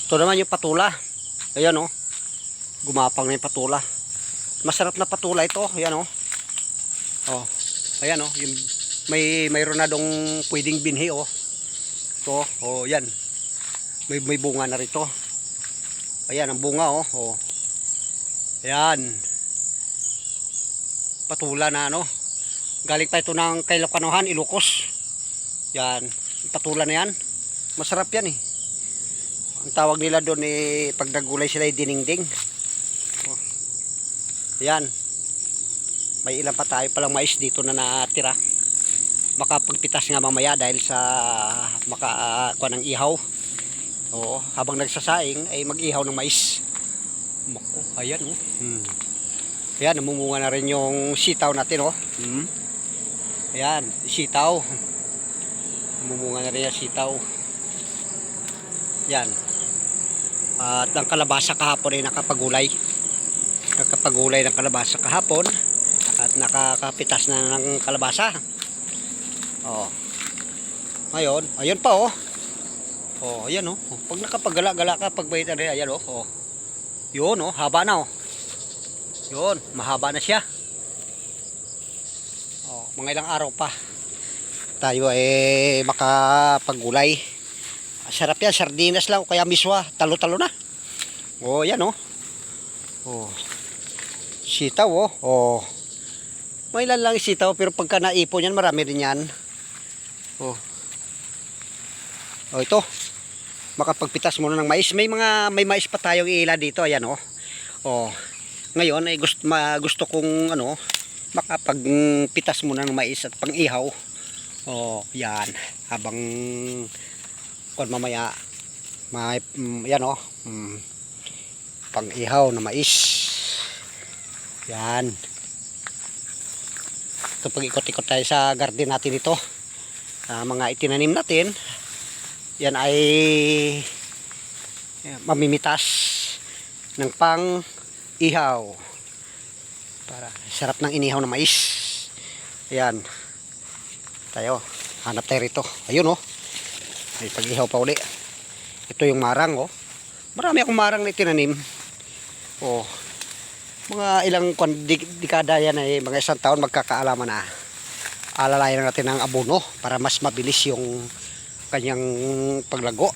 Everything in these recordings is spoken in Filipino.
Ito naman yung patula. Ayan oh. Gumapang na yung patula. Masarap na patula ito. Ayan oh. Oh. Ayan oh. Yung mayroon na dong pwedeng binhi oh. Ito. Oh yan. May bunga na rito. Ayan ang bunga oh. Oh. Ayan. Patula na ano. Galing pa ito ng kay Ilocanohan, Ilocos. Yan. Patula na yan. Masarap yan eh. Ang tawag nila doon eh, pag nagulay sila ay diningding. Oh. Yan. May ilan pa tayo palang mais dito na natira. Makapagpitas nga mamaya dahil sa makakuha ng ihaw. Oo, habang nagsasaing ay mag-ihaw ng mais. Mako, ayan oh. Ayan, namumunga na rin yung sitaw natin oh. Ayan, sitaw. Namumunga na rin yung sitaw. Yan. At ang kalabasa kahapon ay nakapagulay. Nakapagulay ng kalabasa kahapon. At nakakapitas na ng kalabasa. Oh. Ngayon, ayun pa oh. Oh, ayan oh. Pag nakapagala-gala ka, pagbahitan rin, ayan oh. Oh. Yun oh, haba na oh. Yun, mahaba na siya. Oh, mga ilang araw pa tayo ay makapagulay. Sarap yan, sardinas lang o kaya miswa, talo-talo na. Oh, yan oh. Oh. Sitaw oh. Oh. May ilan lang sitaw pero pagka naipon yan, marami rin yan. Oh. Oh, ito. Makapagpitas muna ng mais. May mais pa tayong iila dito, ayan oh. Oh. Ngayon ay gusto kong ano, makapagpitas muna ng mais at pang-ihaw. Oh, yan. Habang kung mamaya yan oh, pang-ihaw na mais. Yan. Kapag ikot-ikot tayo sa garden natin ito, mga itinanim natin, yan ay mamimitas ng pang-ihaw. Para sarap ng inihaw na mais. Yan. Tayo, hanap tayo rito. Ayun oh. May pag-ihaw pa uli. Ito yung marang oh. Marami akong marang na itinanim. Oh. Mga ilang dekada yan ay mga isang taon magkakaalaman na. Alalayan natin ng abono para mas mabilis yung kanyang paglago.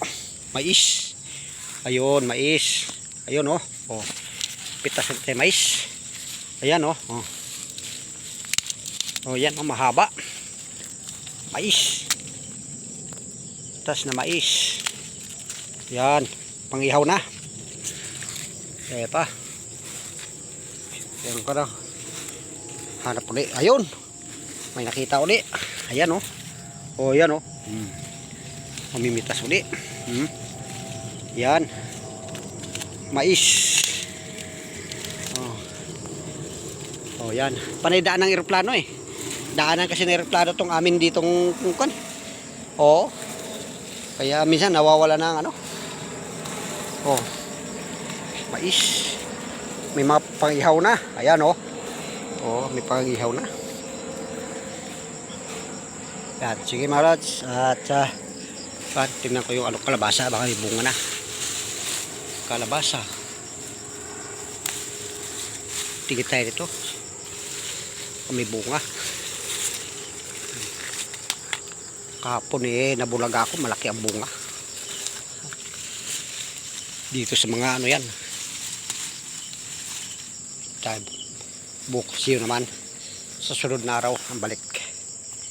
Mais. Ayun, mais. Ayun oh. Oh. Pitas natin mais. Ayan oh. Oh. Oh, yan oh, mahaba. Mais. Tas na mais. Yan, pang-ihaw na. Eh pa. Yan ka na. Hanap ulit. Ayun. May nakita ulit. Ayan oh. Oh, yan oh. Mamimitas ulit. Yan. Mais. Oh. Oh, yan. Panay daan ng eroplano eh. Daanan kasi ng eroplano tong amin ditong kung. Oh. Kaya minsan nawawala ng ano. Oh. Mais. May mga pang-ihaw na. Ayan oh. Oh, may pang-ihaw na. Yan, sige mga lods. At tingnan ko yung ano, kalabasa, baka may bunga na. Kalabasa. Tingin tayo dito. May bunga. Kahapon eh, nabulaga ako, malaki ang bunga. Dito sa mga ano yan. Tayo, bukas yun naman. Sa sunod na araw, ang balik.